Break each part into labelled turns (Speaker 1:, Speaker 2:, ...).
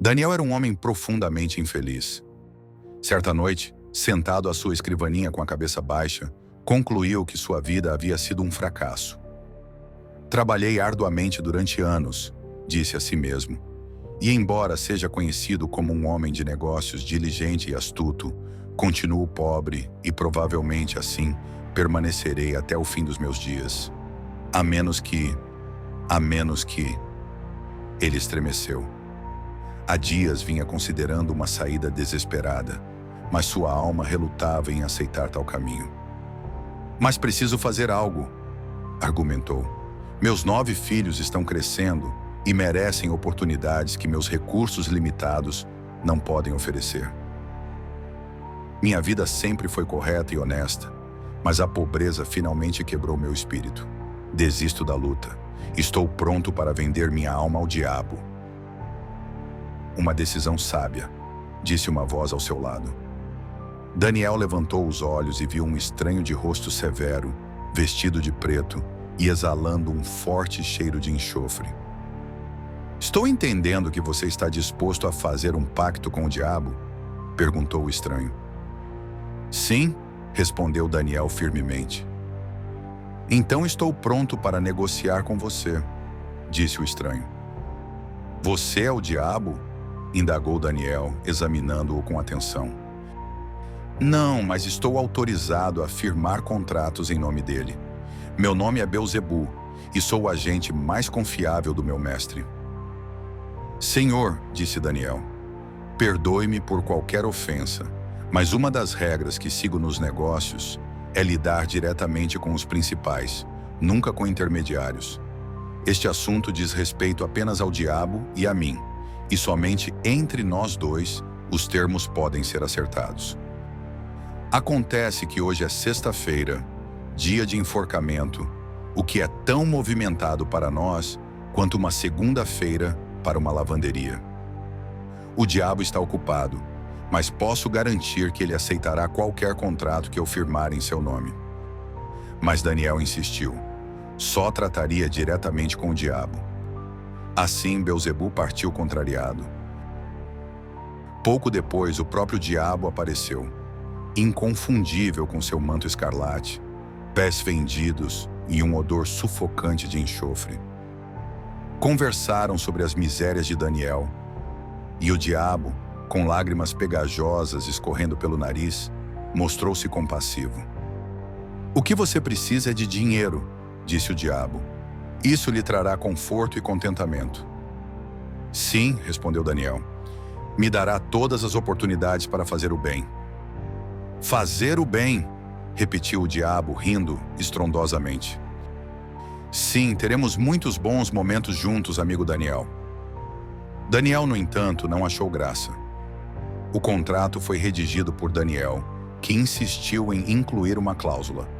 Speaker 1: Daniel era um homem profundamente infeliz. Certa noite, sentado à sua escrivaninha com a cabeça baixa, concluiu que sua vida havia sido um fracasso. Trabalhei arduamente durante anos, disse a si mesmo, e embora seja conhecido como um homem de negócios diligente e astuto, continuo pobre e provavelmente assim permanecerei até o fim dos meus dias. A menos que... Ele estremeceu. Há dias vinha considerando uma saída desesperada, mas sua alma relutava em aceitar tal caminho. Mas preciso fazer algo, argumentou. Meus 9 filhos estão crescendo e merecem oportunidades que meus recursos limitados não podem oferecer. Minha vida sempre foi correta e honesta, mas a pobreza finalmente quebrou meu espírito. Desisto da luta. Estou pronto para vender minha alma ao diabo. Uma decisão sábia, disse uma voz ao seu lado. Daniel levantou os olhos e viu um estranho de rosto severo, vestido de preto e exalando um forte cheiro de enxofre. Estou entendendo que você está disposto a fazer um pacto com o diabo? Perguntou o estranho. Sim, respondeu Daniel firmemente. Então estou pronto para negociar com você, disse o estranho. Você é o diabo? Indagou Daniel, examinando-o com atenção. Não, mas estou autorizado a firmar contratos em nome dele. Meu nome é Belzebu e sou o agente mais confiável do meu mestre. Senhor, disse Daniel, perdoe-me por qualquer ofensa, mas uma das regras que sigo nos negócios é lidar diretamente com os principais, nunca com intermediários. Este assunto diz respeito apenas ao diabo e a mim, e somente entre nós dois os termos podem ser acertados. Acontece que hoje é sexta-feira, dia de enforcamento, o que é tão movimentado para nós quanto uma segunda-feira para uma lavanderia. O diabo está ocupado, mas posso garantir que ele aceitará qualquer contrato que eu firmar em seu nome. Mas Daniel insistiu. Só trataria diretamente com o diabo. Assim, Belzebu partiu contrariado. Pouco depois, o próprio diabo apareceu, inconfundível com seu manto escarlate, pés fendidos e um odor sufocante de enxofre. Conversaram sobre as misérias de Daniel, e o diabo, com lágrimas pegajosas escorrendo pelo nariz, mostrou-se compassivo. O que você precisa é de dinheiro, disse o diabo. Isso lhe trará conforto e contentamento. Sim, respondeu Daniel. Me dará todas as oportunidades para fazer o bem. Fazer o bem, repetiu o diabo, rindo estrondosamente. Sim, teremos muitos bons momentos juntos, amigo Daniel. Daniel, no entanto, não achou graça. O contrato foi redigido por Daniel, que insistiu em incluir uma cláusula.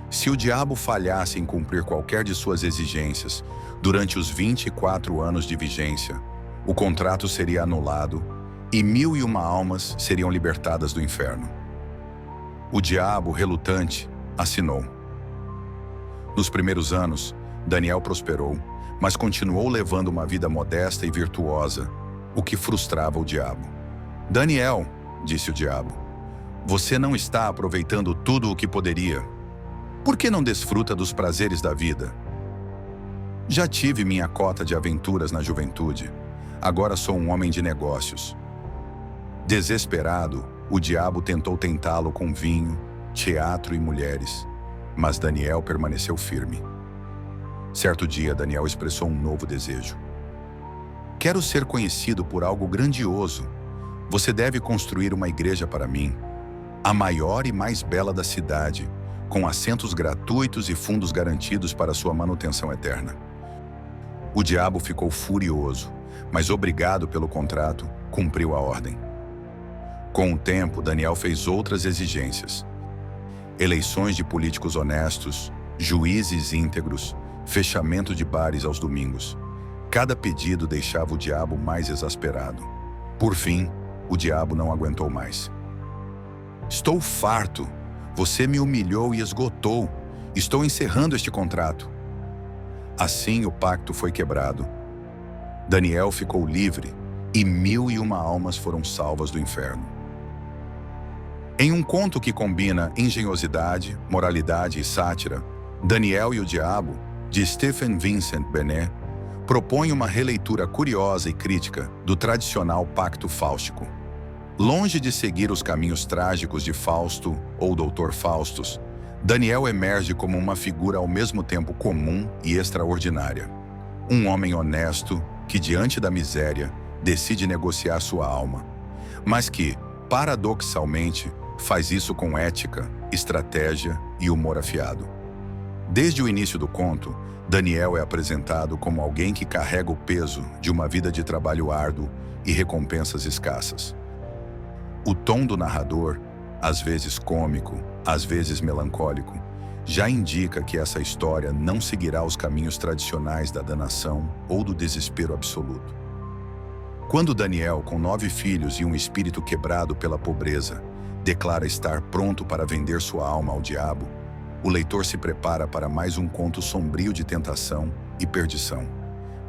Speaker 1: Se o diabo falhasse em cumprir qualquer de suas exigências durante os 24 anos de vigência, o contrato seria anulado e 1001 almas seriam libertadas do inferno. O diabo, relutante, assinou. Nos primeiros anos, Daniel prosperou, mas continuou levando uma vida modesta e virtuosa, o que frustrava o diabo. Daniel, disse o diabo, você não está aproveitando tudo o que poderia. Por que não desfruta dos prazeres da vida? Já tive minha cota de aventuras na juventude. Agora sou um homem de negócios. Desesperado, o diabo tentou tentá-lo com vinho, teatro e mulheres, mas Daniel permaneceu firme. Certo dia, Daniel expressou um novo desejo. Quero ser conhecido por algo grandioso. Você deve construir uma igreja para mim, a maior e mais bela da cidade, com assentos gratuitos e fundos garantidos para sua manutenção eterna. O diabo ficou furioso, mas obrigado pelo contrato, cumpriu a ordem. Com o tempo, Daniel fez outras exigências. Eleições de políticos honestos, juízes íntegros, fechamento de bares aos domingos. Cada pedido deixava o diabo mais exasperado. Por fim, o diabo não aguentou mais. Estou farto. Você me humilhou e esgotou. Estou encerrando este contrato. Assim, o pacto foi quebrado. Daniel ficou livre, e 1001 almas foram salvas do inferno. Em um conto que combina engenhosidade, moralidade e sátira, Daniel e o Diabo, de Stephen Vincent Benet, propõe uma releitura curiosa e crítica do tradicional pacto fáustico. Longe de seguir os caminhos trágicos de Fausto ou Dr. Faustus, Daniel emerge como uma figura ao mesmo tempo comum e extraordinária. Um homem honesto que, diante da miséria, decide negociar sua alma, mas que, paradoxalmente, faz isso com ética, estratégia e humor afiado. Desde o início do conto, Daniel é apresentado como alguém que carrega o peso de uma vida de trabalho árduo e recompensas escassas. O tom do narrador, às vezes cômico, às vezes melancólico, já indica que essa história não seguirá os caminhos tradicionais da danação ou do desespero absoluto. Quando Daniel, com 9 filhos e um espírito quebrado pela pobreza, declara estar pronto para vender sua alma ao diabo, o leitor se prepara para mais um conto sombrio de tentação e perdição.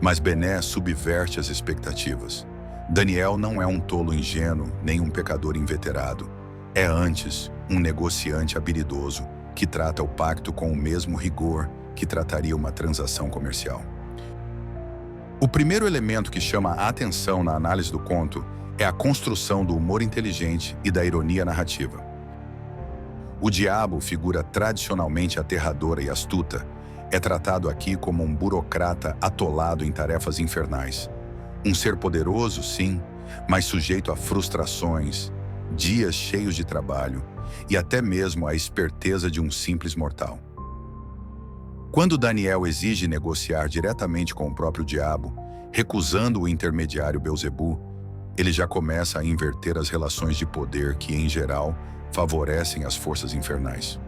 Speaker 1: Mas Benet subverte as expectativas. Daniel não é um tolo ingênuo nem um pecador inveterado. É antes um negociante habilidoso que trata o pacto com o mesmo rigor que trataria uma transação comercial. O primeiro elemento que chama a atenção na análise do conto é a construção do humor inteligente e da ironia narrativa. O diabo, figura tradicionalmente aterradora e astuta, é tratado aqui como um burocrata atolado em tarefas infernais. Um ser poderoso, sim, mas sujeito a frustrações, dias cheios de trabalho e até mesmo a esperteza de um simples mortal. Quando Daniel exige negociar diretamente com o próprio diabo, recusando o intermediário Belzebu, ele já começa a inverter as relações de poder que, em geral, favorecem as forças infernais.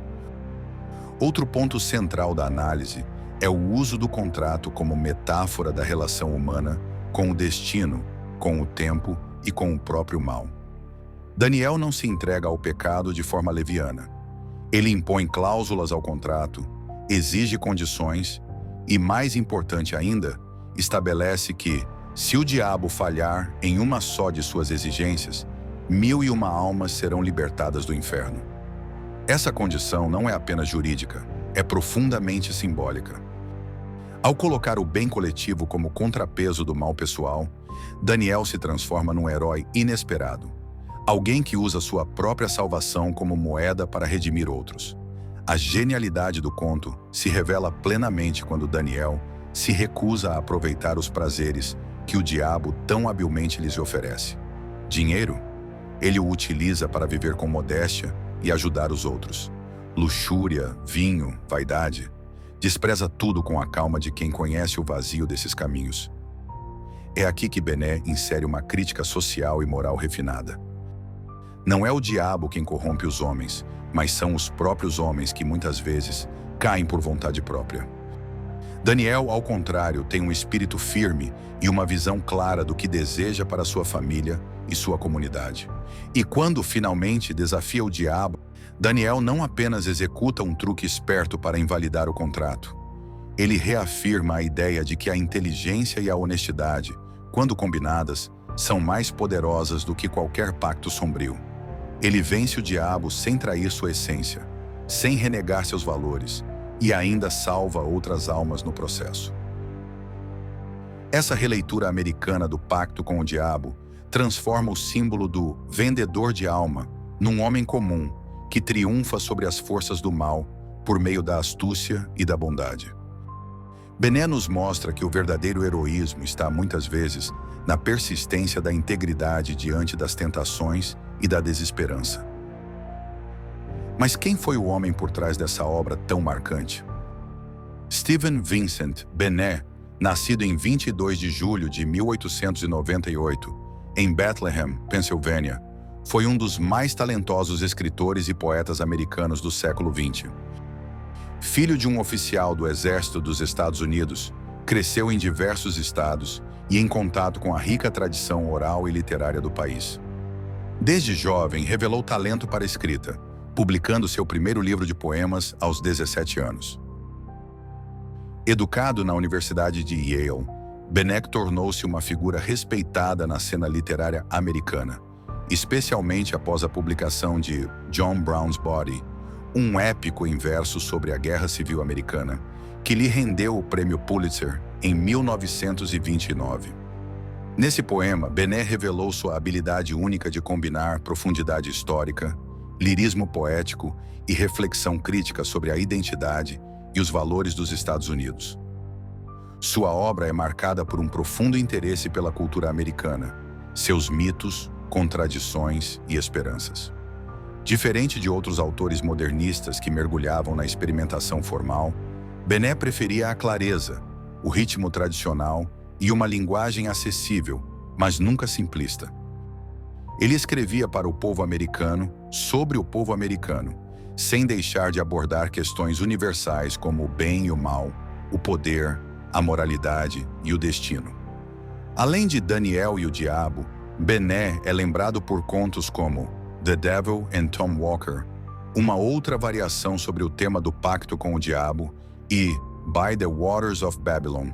Speaker 1: Outro ponto central da análise é o uso do contrato como metáfora da relação humana com o destino, com o tempo e com o próprio mal. Daniel não se entrega ao pecado de forma leviana. Ele impõe cláusulas ao contrato, exige condições e, mais importante ainda, estabelece que, se o diabo falhar em uma só de suas exigências, 1001 almas serão libertadas do inferno. Essa condição não é apenas jurídica, é profundamente simbólica. Ao colocar o bem coletivo como contrapeso do mal pessoal, Daniel se transforma num herói inesperado, alguém que usa sua própria salvação como moeda para redimir outros. A genialidade do conto se revela plenamente quando Daniel se recusa a aproveitar os prazeres que o diabo tão habilmente lhes oferece. Dinheiro? Ele o utiliza para viver com modéstia e ajudar os outros. Luxúria, vinho, vaidade. Despreza tudo com a calma de quem conhece o vazio desses caminhos. É aqui que Benet insere uma crítica social e moral refinada. Não é o diabo quem corrompe os homens, mas são os próprios homens que muitas vezes caem por vontade própria. Daniel, ao contrário, tem um espírito firme e uma visão clara do que deseja para sua família e sua comunidade. E quando finalmente desafia o diabo, Daniel não apenas executa um truque esperto para invalidar o contrato. Ele reafirma a ideia de que a inteligência e a honestidade, quando combinadas, são mais poderosas do que qualquer pacto sombrio. Ele vence o diabo sem trair sua essência, sem renegar seus valores, e ainda salva outras almas no processo. Essa releitura americana do pacto com o diabo transforma o símbolo do vendedor de alma num homem comum que triunfa sobre as forças do mal por meio da astúcia e da bondade. Benet nos mostra que o verdadeiro heroísmo está, muitas vezes, na persistência da integridade diante das tentações e da desesperança. Mas quem foi o homem por trás dessa obra tão marcante? Stephen Vincent Benet, nascido em 22 de julho de 1898, em Bethlehem, Pensilvânia, foi um dos mais talentosos escritores e poetas americanos do século XX. Filho de um oficial do Exército dos Estados Unidos, cresceu em diversos estados e em contato com a rica tradição oral e literária do país. Desde jovem, revelou talento para a escrita, publicando seu primeiro livro de poemas aos 17 anos. Educado na Universidade de Yale, Bené tornou-se uma figura respeitada na cena literária americana, especialmente após a publicação de John Brown's Body, um épico em verso sobre a Guerra Civil Americana, que lhe rendeu o Prêmio Pulitzer em 1929. Nesse poema, Bené revelou sua habilidade única de combinar profundidade histórica, lirismo poético e reflexão crítica sobre a identidade e os valores dos Estados Unidos. Sua obra é marcada por um profundo interesse pela cultura americana, seus mitos, contradições e esperanças. Diferente de outros autores modernistas que mergulhavam na experimentação formal, Bené preferia a clareza, o ritmo tradicional e uma linguagem acessível, mas nunca simplista. Ele escrevia para o povo americano, sobre o povo americano, sem deixar de abordar questões universais como o bem e o mal, o poder, a moralidade e o destino. Além de Daniel e o Diabo, Bené é lembrado por contos como The Devil and Tom Walker, uma outra variação sobre o tema do pacto com o diabo, e By the Waters of Babylon,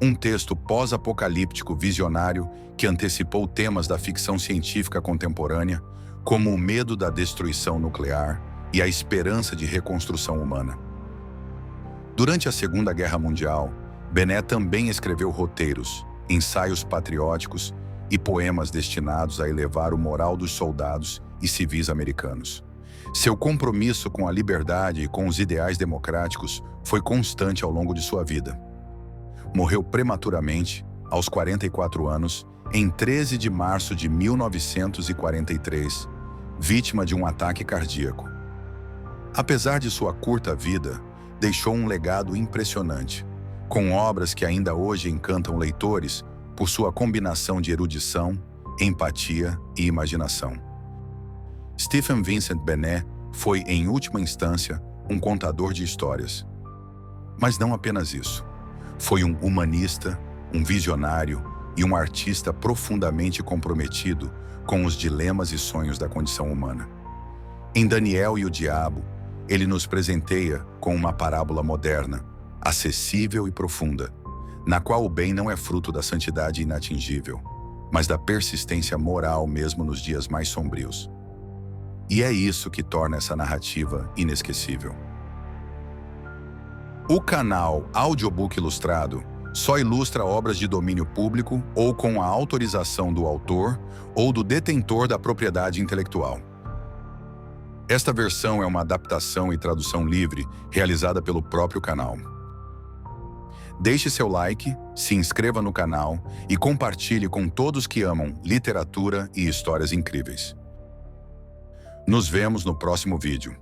Speaker 1: um texto pós-apocalíptico visionário que antecipou temas da ficção científica contemporânea, como o medo da destruição nuclear e a esperança de reconstrução humana. Durante a Segunda Guerra Mundial, Bené também escreveu roteiros, ensaios patrióticos e poemas destinados a elevar o moral dos soldados e civis americanos. Seu compromisso com a liberdade e com os ideais democráticos foi constante ao longo de sua vida. Morreu prematuramente, aos 44 anos, em 13 de março de 1943, vítima de um ataque cardíaco. Apesar de sua curta vida, deixou um legado impressionante, com obras que ainda hoje encantam leitores por sua combinação de erudição, empatia e imaginação. Stephen Vincent Bené foi, em última instância, um contador de histórias. Mas não apenas isso. Foi um humanista, um visionário e um artista profundamente comprometido com os dilemas e sonhos da condição humana. Em Daniel e o Diabo, ele nos presenteia com uma parábola moderna, acessível e profunda, na qual o bem não é fruto da santidade inatingível, mas da persistência moral mesmo nos dias mais sombrios. E é isso que torna essa narrativa inesquecível. O canal Audiobook Ilustrado só ilustra obras de domínio público ou com a autorização do autor ou do detentor da propriedade intelectual. Esta versão é uma adaptação e tradução livre realizada pelo próprio canal. Deixe seu like, se inscreva no canal e compartilhe com todos que amam literatura e histórias incríveis. Nos vemos no próximo vídeo.